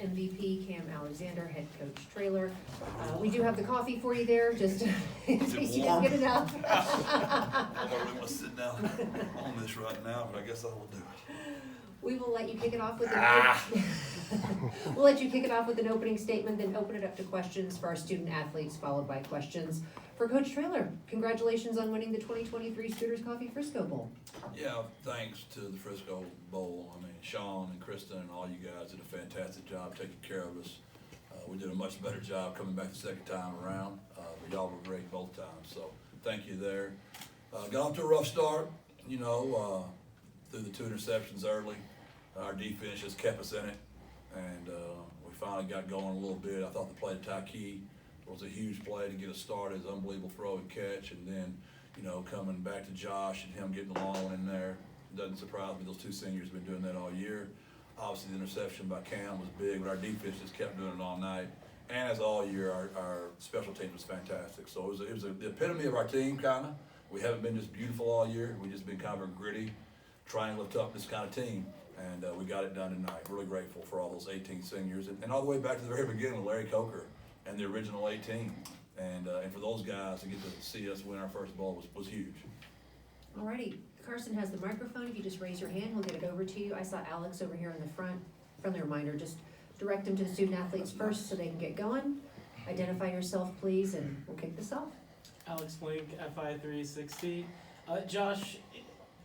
MVP Kam Alexander, head coach Traylor. We do have the coffee for you there, just in case you didn't get enough. I don't really want to sit down on this right now, but I guess I will do it. We will let you kick it off with we'll let you kick it off with an opening statement, then open it up to questions for our student athletes, followed by questions for Coach Traylor. Congratulations on winning the 2023 Scooters Coffee Frisco Bowl. Yeah, thanks to the Frisco Bowl. I mean, Sean and Kristen and all you guys did a fantastic job taking care of us. We did a much better job coming back the second time around, but y'all were great both times, so thank you there. Got off to a rough start, through the 2 interceptions early. Our defense just kept us in it, and we finally got going a little bit. I thought the play to Tyke was a huge play to get us started. It was an unbelievable throw and catch, and then, coming back to Josh and him getting the long one in there. It doesn't surprise me. Those 2 seniors have been doing that all year. Obviously, the interception by Kam was big, but our defense just kept doing it all night. And as all year, our special team was fantastic. So it was the epitome of our team, kind of. We haven't been just beautiful all year. We've just been kind of a gritty, triangle toughness kind of team. And we got it done tonight. Really grateful for all those 18 seniors. And all the way back to the very beginning with Larry Coker and the original 18. And for those guys to get to see us win our first bowl was huge. Alrighty, Carson has the microphone. If you just raise your hand, we'll get it over to you. I saw Alex over here in the front. Friendly reminder, just direct them to the student athletes first so they can get going. Identify yourself, please, and we'll kick this off. Alex Blink, FI 360. Josh,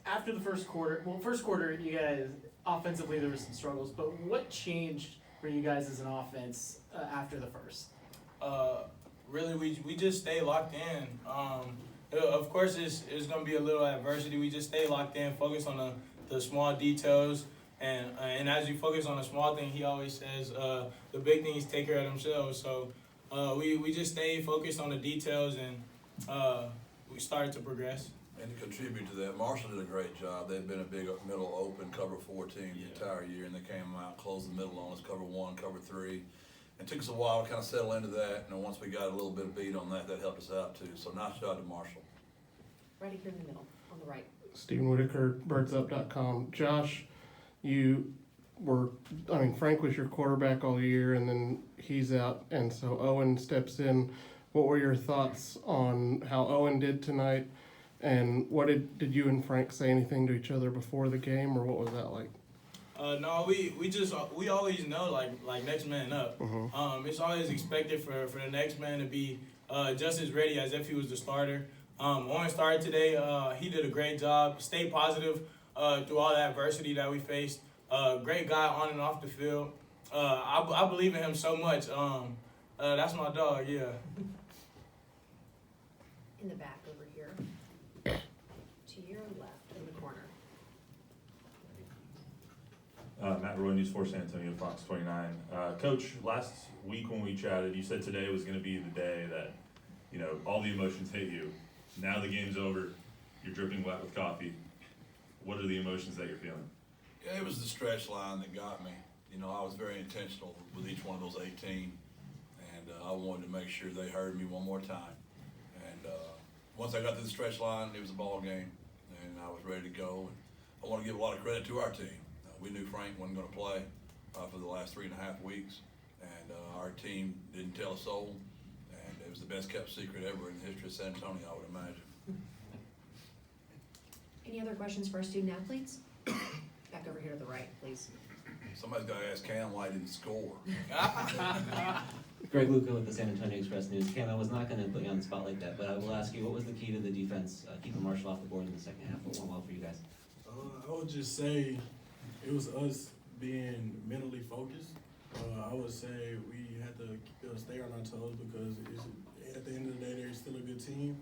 after the first quarter, you guys, offensively there were some struggles, but what changed for you guys as an offense after the first? Really, we just stay locked in. Of course, it's going to be a little adversity. We just stay locked in, focus on the small details. And as you focus on the small thing, he always says the big things take care of themselves. So we just stay focused on the details, and we started to progress. And to contribute to that, Marshall did a great job. They've been a big middle open cover 4 team the entire year, and they came out, closed the middle on us, cover 1, cover 3. It took us a while to kind of settle into that, and once we got a little bit of beat on that, that helped us out too. So nice job to Marshall. Right here in the middle, on the right. Stephen Whitaker, birdsup.com. Josh, Frank was your quarterback all year, and then he's out, and so Owen steps in. What were your thoughts on how Owen did tonight, and what did you and Frank say anything to each other before the game, or what was that like? No, we always know like next man up. It's always expected for the next man to be just as ready as if he was the starter. Owen started today. He did a great job. Stayed positive through all the adversity that we faced. Great guy on and off the field. I believe in him so much. That's my dog. Yeah. In the back over here. To your left in the corner. Matt Roy, News 4 San Antonio, Fox 29. Coach, last week when we chatted, you said today was going to be the day that, all the emotions hit you. Now the game's over. You're dripping wet with coffee. What are the emotions that you're feeling? Yeah, it was the stretch line that got me. I was very intentional with each one of those 18, and I wanted to make sure they heard me one more time. And once I got to the stretch line, it was a ball game, and I was ready to go. And I want to give a lot of credit to our team. We knew Frank wasn't going to play for the last 3.5 weeks, and our team didn't tell a soul, and it was the best kept secret ever in the history of San Antonio, I would imagine. Any other questions for our student athletes? Back over here to the right, please. Somebody's got to ask Kam why he didn't score. Greg Luca with the San Antonio Express News. Kam, I was not going to put you on the spot like that, but I will ask you, what was the key to the defense keeping Marshall off the board in the second half? What went well for you guys? I would just say it was us being mentally focused. I would say we had to stay on our toes because at the end of the day, they're still a good team.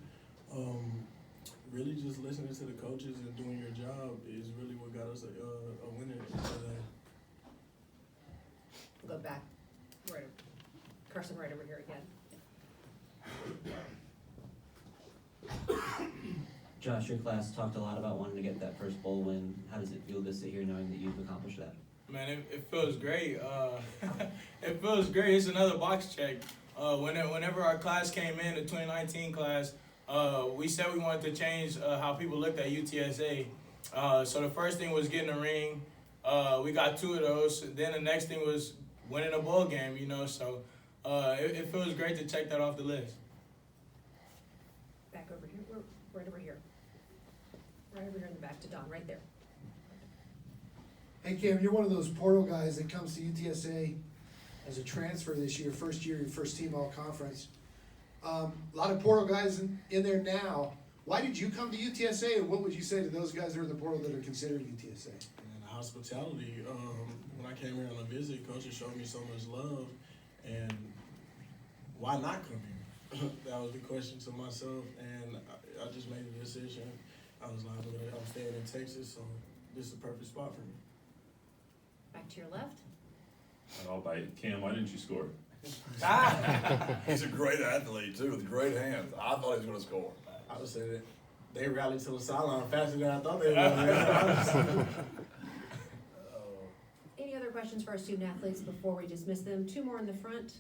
Really just listening to the coaches and doing your job is really what got us a winner today. We'll go back, Carson, right over here again. Josh, your class talked a lot about wanting to get that first bowl win. How does it feel to sit here knowing that you've accomplished that? Man, it feels great. It feels great. It's another box check. Whenever our class came in, the 2019 class, we said we wanted to change how people looked at UTSA. So the first thing was getting a ring. We got 2 of those. Then the next thing was winning a bowl game, you know. So it feels great to check that off the list. Back over here, right over here. Right over here in the back to Don, right there. Hey Kam, you're one of those portal guys that comes to UTSA as a transfer this year, first year, your first team all conference. A lot of portal guys in there now. Why did you come to UTSA, and what would you say to those guys that are in the portal that are considering UTSA? And hospitality. When I came here on a visit, coaches showed me so much love, and why not come here? That was the question to myself, and I just made the decision. I was like, I'm staying in Texas, so this is the perfect spot for me. Back to your left. I'll bite. Kam, why didn't you score? He's a great athlete too, with great hands. I thought he was gonna score. I would say that they rallied to the sideline faster than I thought they would. Any other questions for our student athletes before we dismiss them? Two more in the front.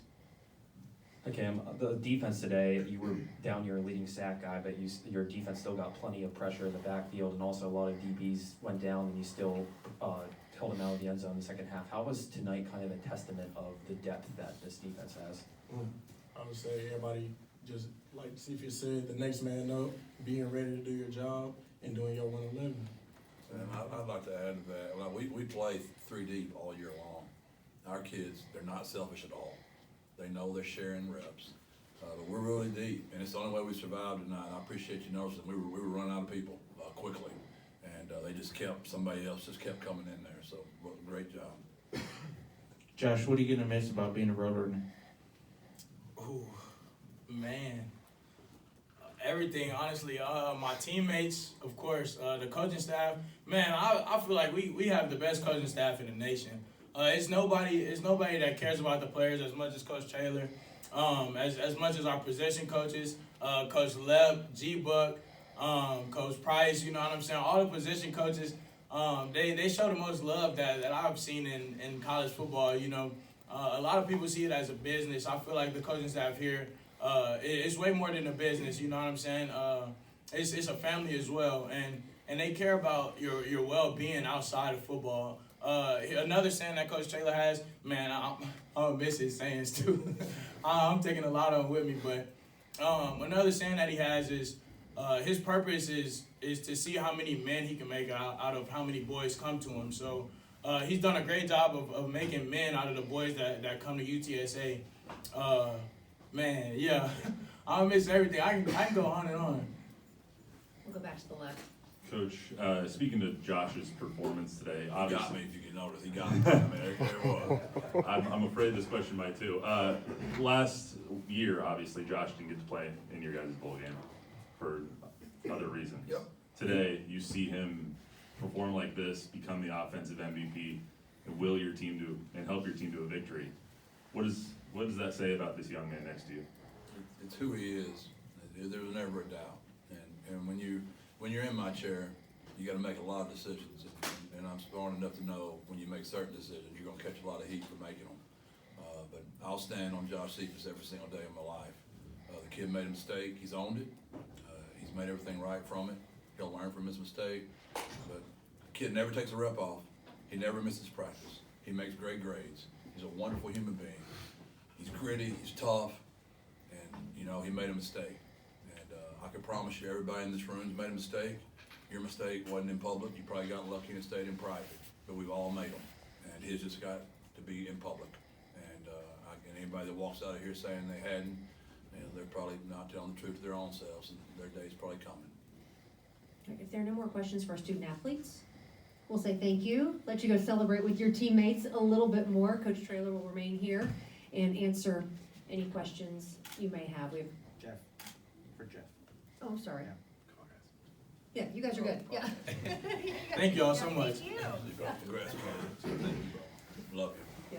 Hi Kam, the defense today, you were down your leading sack guy, but your defense still got plenty of pressure in the backfield, and also a lot of DBs went down, and you still held them out of the end zone in the second half. How was tonight kind of a testament of the depth that this defense has? I would say everybody, just like Cephus said, the next man up, being ready to do your job and doing your 111. And I'd like to add to that, well, we play 3 deep all year long. Our kids, they're not selfish at all. They know they're sharing reps, but we're really deep, and it's the only way we survived tonight. I appreciate you noticing we were running out of people quickly, and somebody else just kept coming in there. So great job. Josh, what are you gonna miss about being a road runner? Ooh, man. Everything, honestly. My teammates, of course, the coaching staff. Man, I feel like we have the best coaching staff in the nation. It's nobody that cares about the players as much as Coach Traylor, as much as our position coaches, Coach Leb, G-Buck, Coach Price, you know what I'm saying? All the position coaches, they show the most love that I've seen in college football, you know. A lot of people see it as a business. I feel like the coaching staff here, it's way more than a business, you know what I'm saying? It's a family as well, and they care about your well-being outside of football. Another saying that Coach Traylor has, man, I'm gonna miss his sayings too. I'm taking a lot of them with me, but another saying that he has is his purpose is to see how many men he can make out of how many boys come to him. So he's done a great job of making men out of the boys that come to UTSA. Man, yeah, I'll miss everything. I can go on and on. We'll go back to the left. Coach, speaking to Josh's performance today, He obviously. got me, if you can notice. He got me. I mean, there it was. I'm afraid this question might too. Last year, obviously, Josh didn't get to play in your guys' bowl game for other reasons. Yep. Today, you see him perform like this, become the offensive MVP, and will your team and help your team to a victory. What does that say about this young man next to you? It's who he is. There's never a doubt. And when you're in my chair, you got to make a lot of decisions. And I'm smart enough to know when you make certain decisions, you're going to catch a lot of heat for making them. But I'll stand on Josh Cephus every single day of my life. The kid made a mistake. He's owned it. He's made everything right from it. He'll learn from his mistake. But the kid never takes a rep off. He never misses practice. He makes great grades. He's a wonderful human being. He's gritty. He's tough. And, you know, he made a mistake. I can promise you everybody in this room's made a mistake. Your mistake wasn't in public. You probably got lucky and stayed in private. But we've all made them. And his just got to be in public. And anybody that walks out of here saying they hadn't, you know, they're probably not telling the truth to their own selves, and their day's probably coming. If there are no more questions for our student athletes, we'll say thank you. Let you go celebrate with your teammates a little bit more. Coach Traylor will remain here and answer any questions you may have. We have Jeff. For Jeff. Oh, I'm sorry. Yeah. Come on, guys. Yeah, you guys are good. Yeah. Thank y'all so much. Thank you. Congrats, man. Thank you, bro. Love you. Yeah.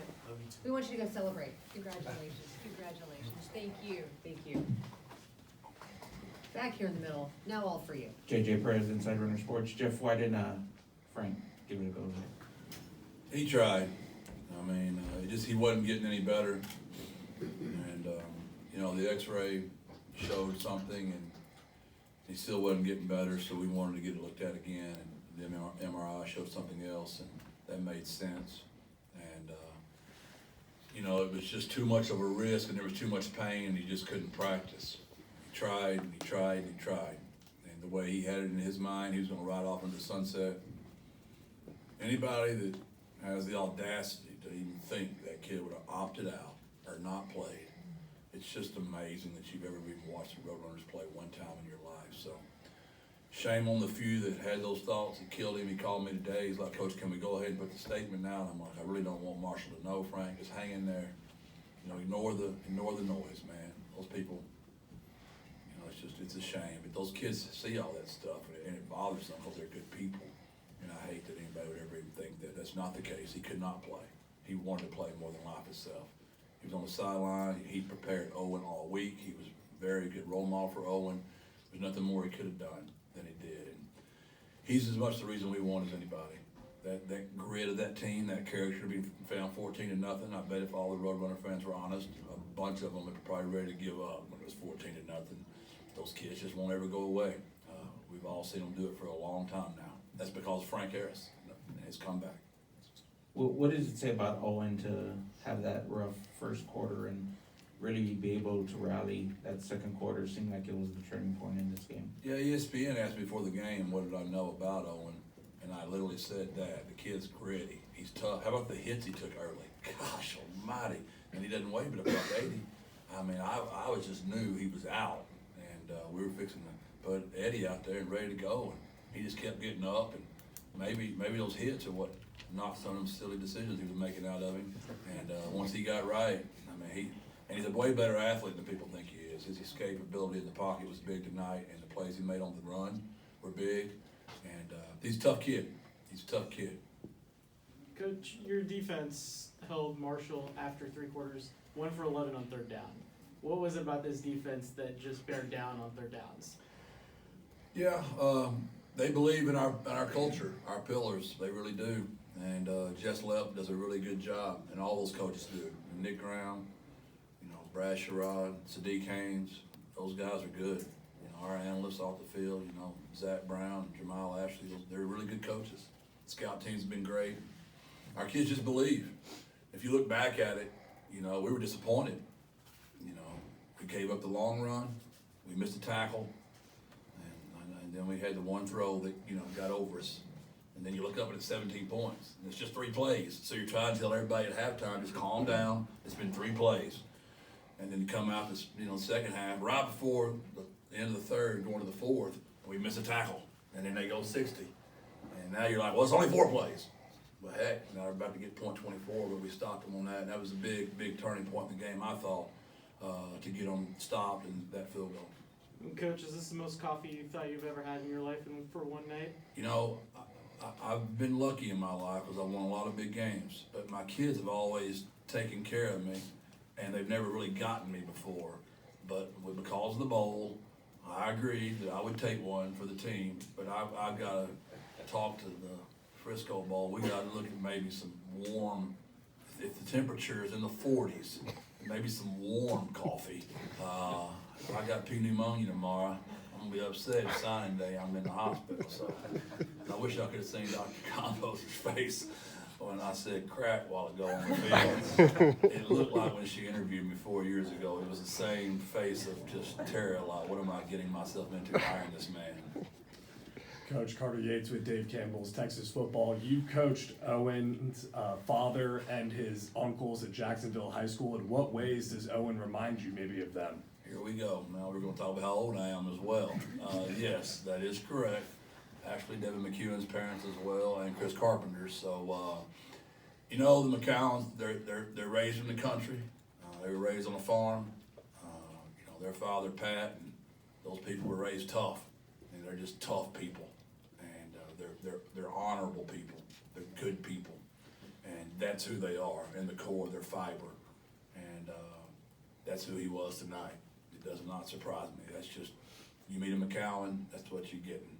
We want you to go celebrate. Congratulations. Congratulations. Thank you. Thank you. Back here in the middle. Now all for you. JJ Perez, Inside Runner Sports. Jeff, why didn't Frank give it a go? He tried. I mean, he wasn't getting any better. And, you know, the x-ray showed something, and he still wasn't getting better, so we wanted to get it looked at again. And the MRI showed something else, and that made sense. And you know, it was just too much of a risk and there was too much pain and he just couldn't practice. He tried and he tried and he tried. And the way he had it in his mind, he was gonna ride off into the sunset. Anybody that has the audacity to even think that kid would have opted out or not played, it's just amazing that you've ever even watched the Roadrunners play one time in your life. So shame on the few that had those thoughts and killed him. He called me today. He's like, Coach, can we go ahead and put the statement down? I'm like, I really don't want Marshall to know, Frank. Just hang in there. You know, ignore the noise, man. Those people, you know, it's a shame. But those kids see all that stuff and it bothers them because they're good people. And I hate that anybody would ever even think that. That's not the case. He could not play. He wanted to play more than life itself. He was on the sideline. He prepared Owen all week. He was a very good role model for Owen. There's nothing more he could have done than he did. And he's as much the reason we won as anybody. That grit of that team, that character being found 14-0. I bet if all the Roadrunner fans were honest, a bunch of them were probably ready to give up when it was 14-0. Those kids just won't ever go away. We've all seen them do it for a long time now. That's because of Frank Harris and his comeback. What does it say about Owen to have that rough first quarter and really be able to rally that second quarter? Seemed like it was the turning point in this game. Yeah, ESPN asked me before the game, what did I know about Owen? And I literally said that. The kid's gritty. He's tough. How about the hits he took early? Gosh almighty. And he doesn't weigh but about 80. I mean, I was just knew he was out. And we were fixing to put Eddie out there and ready to go. And he just kept getting up. And maybe those hits are what knocked some of them silly decisions he was making out of him. And once he got right, I mean, he's a way better athlete than people think he is. His escapability in the pocket was big tonight, and the plays he made on the run were big. And he's a tough kid. He's a tough kid. Coach, your defense held Marshall after 3 quarters, 1 for 11 on third down. What was it about this defense that just bared down on third downs? Yeah, they believe in our culture, our pillars. They really do. And Jess Lepp does a really good job, and all those coaches do. And Nick Brown, you know, Brad Sherrod, Sadiq Haynes, those guys are good. You know, our analysts off the field, you know, Zach Brown, Jamal Ashley, they're really good coaches. The scout team's been great. Our kids just believe. If you look back at it, you know, we were disappointed. You know, we gave up the long run, we missed a tackle, and then we had the one throw that, you know, got over us. And then you look up and it's 17 points. And it's just 3 plays. So you're trying to tell everybody at halftime, just calm down. It's been 3 plays. And then you come out this, you know, second half, right before the end of the third, going to the fourth, and we miss a tackle. And then they go 60. And now you're like, well, it's only 4 plays. But heck, now we're about to get point 24, but we stopped them on that. And that was a big, big turning point in the game, I thought, to get them stopped and that field goal. Coach, is this the most coffee you thought you've ever had in your life for one night? You know, I've been lucky in my life because I've won a lot of big games, but my kids have always taken care of me, and they've never really gotten me before. But because of the bowl, I agreed that I would take one for the team, but I've got to talk to the Frisco Bowl. We got to look at maybe some warm, if the temperature is in the 40s, maybe some warm coffee. I got pneumonia tomorrow. I'm gonna be upset if signing day I'm in the hospital. So I wish I could have seen Dr. Compos's face when I said crack while ago on the field. It looked like when she interviewed me 4 years ago. It was the same face of just terror. Like, what am I getting myself into hiring this man? Coach Carter Yates with Dave Campbell's Texas Football. You coached Owen's father and his uncles at Jacksonville High School. In what ways does Owen remind you maybe of them? Here we go. Now we're going to talk about how old I am as well. Yes, that is correct. Actually, Devin McEwen's parents as well, and Chris Carpenter's. So, you know, the McCowans, they're raised in the country. They were raised on a farm. You know, their father, Pat, and those people were raised tough. And they're just tough people. And they're honorable people. They're good people. And that's who they are in the core, their fiber. And that's who he was tonight. It does not surprise me. That's just, you meet a McCowan, that's what you're getting.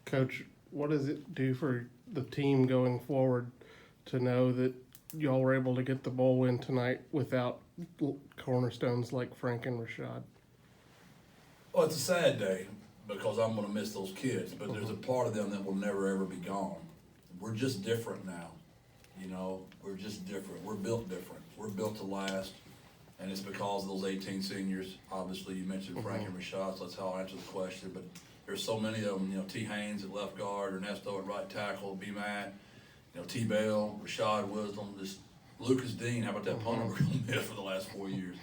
Coach, what does it do for the team going forward to know that y'all were able to get the bowl win tonight without cornerstones like Frank and Rashad? Well, it's a sad day because I'm going to miss those kids, but there's a part of them that will never, ever be gone. We're just different now. You know, we're just different. We're built different. We're built to last. And it's because of those 18 seniors. Obviously, you mentioned Frank and Rashad, so that's how I answer the question. But there's so many of them, you know, T. Haynes at left guard, Ernesto at right tackle, B. Matt, you know, T. Bell, Rashad Wisdom, just Lucas Dean. How about that punter we're going to miss for the last 4 years?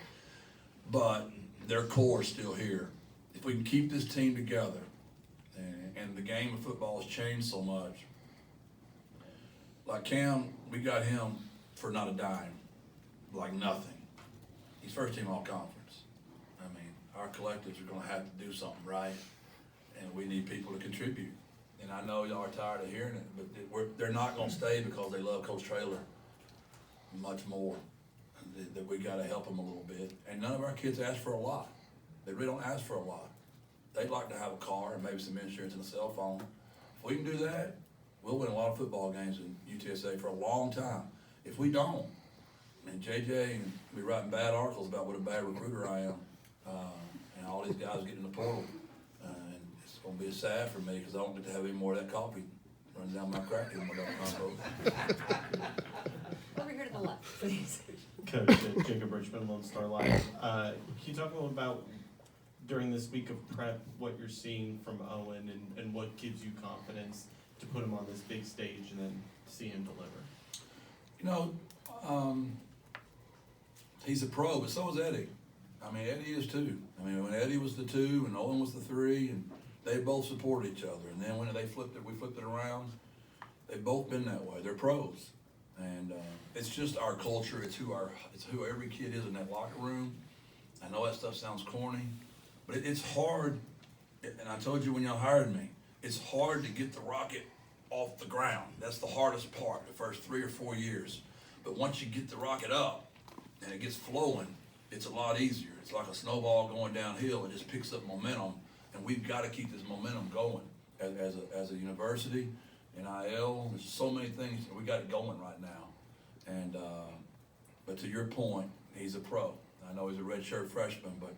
But their core is still here. If we can keep this team together, and the game of football has changed so much. Like Kam, we got him for not a dime, like nothing. He's first team all conference. I mean, our collectives are gonna have to do something right, and we need people to contribute. And I know y'all are tired of hearing it, but they're not gonna stay because they love Coach Traylor much more. That we gotta help them a little bit. And none of our kids ask for a lot. They really don't ask for a lot. They'd like to have a car and maybe some insurance and a cell phone. If we can do that, we'll win a lot of football games in UTSA for a long time. If we don't, and JJ and be writing bad articles about what a bad recruiter I am, and all these guys getting in the portal, and it's gonna be sad for me because I don't get to have any more of that coffee running down my crack in my compost. Over here to the left, please. Coach Jacob Richmond, Lone Star Live. Can you talk a little about, during this week of prep, what you're seeing from Owen and what gives you confidence to put him on this big stage and then see him deliver? You know, he's a pro, but so is Eddie. I mean, Eddie is too. I mean, when Eddie was the 2 and Owen was the 3, and they both supported each other. And then when we flipped it around. They've both been that way. They're pros, and it's just our culture. It's who every kid is in that locker room. I know that stuff sounds corny, but it's hard. And I told you when y'all hired me, it's hard to get the rocket off the ground. That's the hardest part, the first 3 or 4 years. But once you get the rocket up and it gets flowing, it's a lot easier. It's like a snowball going downhill. It just picks up momentum, and we've got to keep this momentum going as a university. NIL, there's so many things. We got it going right now. And but to your point, he's a pro. I know he's a redshirt freshman, but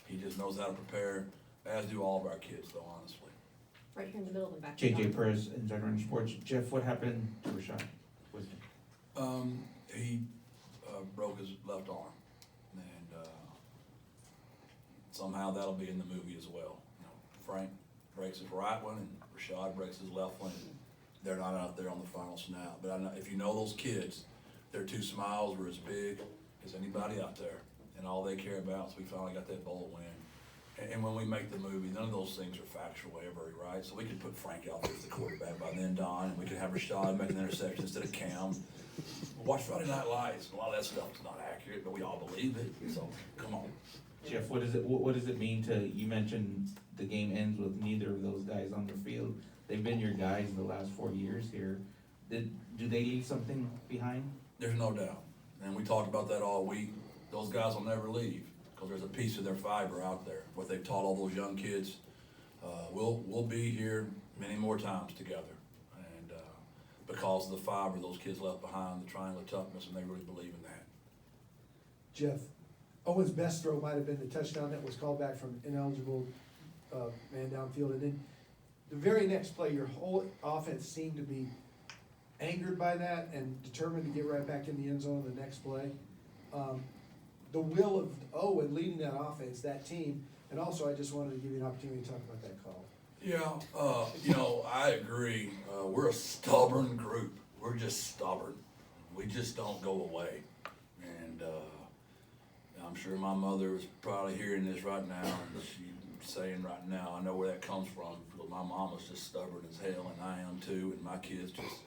he just knows how to prepare, as do all of our kids, though, honestly. Right here in the middle and back. JJ Perez, Insider in Sports. Jeff, what happened to Rashad Wisdom? He broke his left arm, and somehow that'll be in the movie as well. You know, Frank breaks his right one, and Rashad breaks his left one. And they're not out there on the final snap, but I know, if you know those kids, their 2 smiles were as big as anybody out there, and all they care about is we finally got that bowl win. And when we make the movie, none of those things are factual ever, right? So we could put Frank out there as the quarterback by then, Don, and we could have Rashad make an interception instead of Kam. Watch Friday Night Lights. A lot of that stuff is not accurate, but we all believe it. So come on. Jeff, what does it mean to, you mentioned the game ends with neither of those guys on the field. They've been your guys the last 4 years here. Do they leave something behind? There's no doubt. And we talked about that all week. Those guys will never leave because there's a piece of their fiber out there. What they've taught all those young kids. We'll be here many more times together. And because of the fiber those kids left behind, the triangle of toughness, and they really believe in that. Jeff, Owen's best throw might have been the touchdown that was called back from ineligible man downfield. And then the very next play, your whole offense seemed to be angered by that and determined to get right back in the end zone the next play. The will of Owen leading that offense, that team, and also I just wanted to give you an opportunity to talk about that call. Yeah, you know, I agree. We're a stubborn group. We're just stubborn. We just don't go away. And I'm sure my mother is probably hearing this right now, and she's saying right now, I know where that comes from. But my mom was just stubborn as hell, and I am too, and my kids just,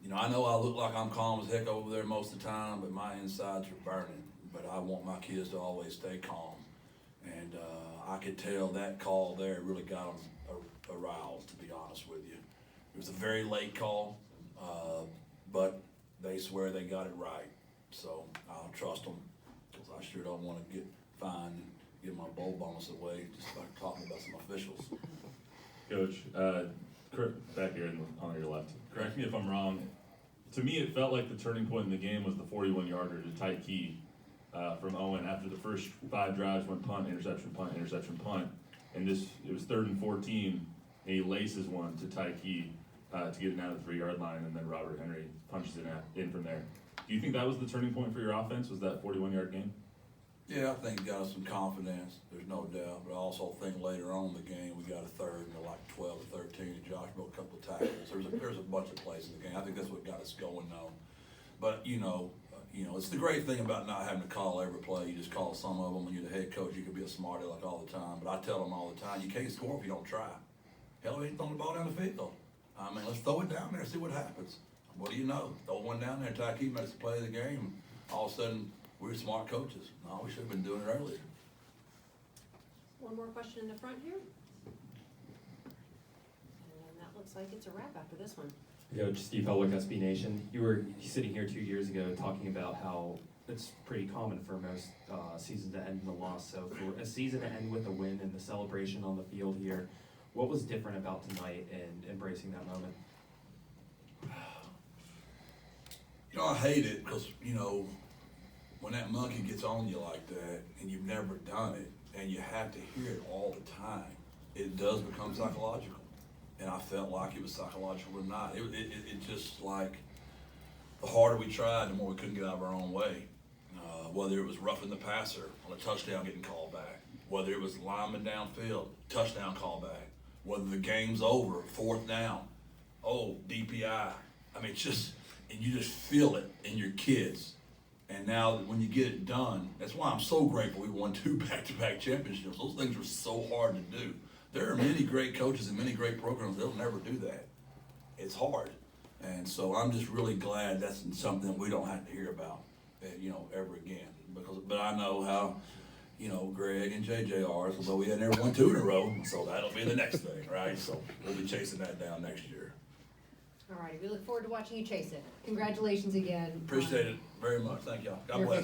you know, I know I look like I'm calm as heck over there most of the time, but my insides are burning. But I want my kids to always stay calm. And I could tell that call there really got them aroused, to be honest with you. It was a very late call, but they swear they got it right. So I'll trust them, because I sure don't want to get fined and give my bowl bonus away just by talking about some officials. Coach, back here on your left, correct me if I'm wrong. To me, it felt like the turning point in the game was the 41-yarder to Tyke Key from Owen after the first 5 drives went punt, interception, punt. And it was 3rd and 14, and he laces one to Tyke Key. to get it down to the 3-yard line, and then Robert Henry punches it in from there. Do you think that was the turning point for your offense? Was that 41-yard game? Yeah, I think it got us some confidence, there's no doubt, but I also think later on in the game, we got a third and they're like 12 or 13, and Josh broke a couple of tackles. There's a bunch of plays in the game. I think that's what got us going now. But, it's the great thing about not having to call every play. You just call some of them. When you're the head coach, you can be a smart aleck all the time. But I tell them all the time, you can't score if you don't try. Hell, we ain't throwing the ball down the field. I mean, let's throw it down there, see what happens. What do you know? Throw one down there, try to keep them at the play of the game. All of a sudden, we're smart coaches. No, we should have been doing it earlier. One more question in the front here. And that looks like it's a wrap after this one. Coach Steve Helwick, SB Nation. You were sitting here 2 years ago talking about how it's pretty common for most seasons to end in a loss. So for a season to end with a win and the celebration on the field here, what was different about tonight and embracing that moment? I hate it because, when that monkey gets on you like that and you've never done it and you have to hear it all the time, it does become psychological. And I felt like it was psychological tonight. It just like, the harder we tried, the more we couldn't get out of our own way. Whether it was roughing the passer on a touchdown getting called back, whether it was lineman downfield, touchdown call back, whether the game's over, 4th down, DPI. I mean, and you just feel it in your kids. And now when you get it done, that's why I'm so grateful we won 2 back-to-back championships. Those things were so hard to do. There are many great coaches and many great programs that'll never do that. It's hard. And so I'm just really glad that's something we don't have to hear about, ever again. But I know how, Greg and JJ are, so we had never won 2 in a row, so that'll be the next thing, right? So we'll be chasing that down next year. All righty, we look forward to watching you chase it. Congratulations again. Appreciate it very much. Thank y'all. God bless.